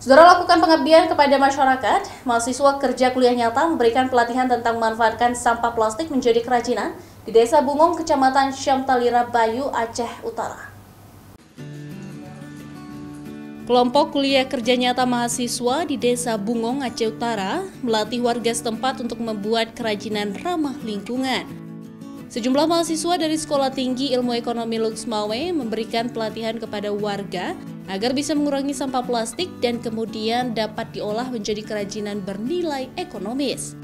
Saudara, lakukan pengabdian kepada masyarakat. Mahasiswa kerja kuliah nyata memberikan pelatihan tentang memanfaatkan sampah plastik menjadi kerajinan di Desa Bungong, Kecamatan Syamtalira Bayu, Aceh Utara. Kelompok kuliah kerja nyata mahasiswa di Desa Bungong, Aceh Utara melatih warga setempat untuk membuat kerajinan ramah lingkungan. Sejumlah mahasiswa dari Sekolah Tinggi Ilmu Ekonomi Luxmawe memberikan pelatihan kepada warga agar bisa mengurangi sampah plastik dan kemudian dapat diolah menjadi kerajinan bernilai ekonomis.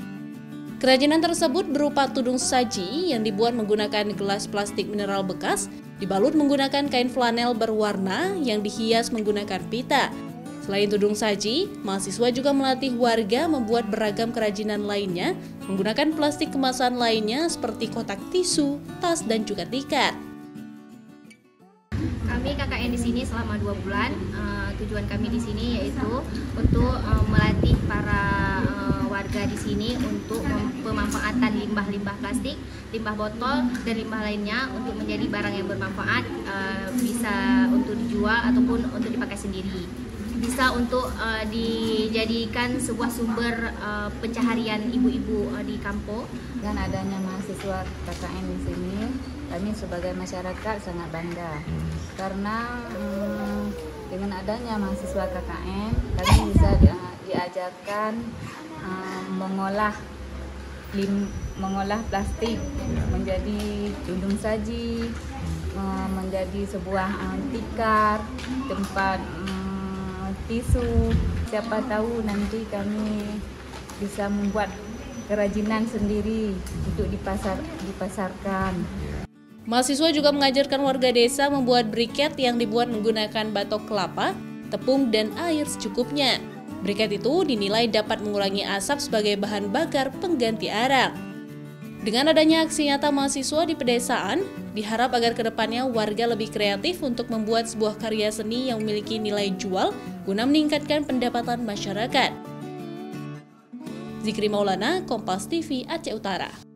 Kerajinan tersebut berupa tudung saji yang dibuat menggunakan gelas plastik mineral bekas, dibalut menggunakan kain flanel berwarna yang dihias menggunakan pita. Selain tudung saji, mahasiswa juga melatih warga membuat beragam kerajinan lainnya menggunakan plastik kemasan lainnya seperti kotak tisu, tas, dan juga tikar. Kami KKN di sini selama 2 bulan. Tujuan kami di sini yaitu untuk melatih para warga di sini untuk pemanfaatan limbah-limbah plastik, limbah botol, dan limbah lainnya untuk menjadi barang yang bermanfaat, bisa untuk dijual ataupun untuk dipakai sendiri. Bisa untuk dijadikan sebuah sumber pencaharian ibu-ibu di kampung. Dengan adanya mahasiswa KKN di sini, kami sebagai masyarakat sangat bangga karena dengan adanya mahasiswa KKN, kami bisa diajarkan mengolah plastik menjadi tudung saji, menjadi sebuah tikar, tempat tisu. Siapa tahu nanti kami bisa membuat kerajinan sendiri untuk dipasarkan. Mahasiswa juga mengajarkan warga desa membuat briket yang dibuat menggunakan batok kelapa, tepung, dan air secukupnya. Briket itu dinilai dapat mengurangi asap sebagai bahan bakar pengganti arang. Dengan adanya aksi nyata mahasiswa di pedesaan, diharap agar kedepannya warga lebih kreatif untuk membuat sebuah karya seni yang memiliki nilai jual guna meningkatkan pendapatan masyarakat. Zikri Maulana, Kompas TV, Aceh Utara.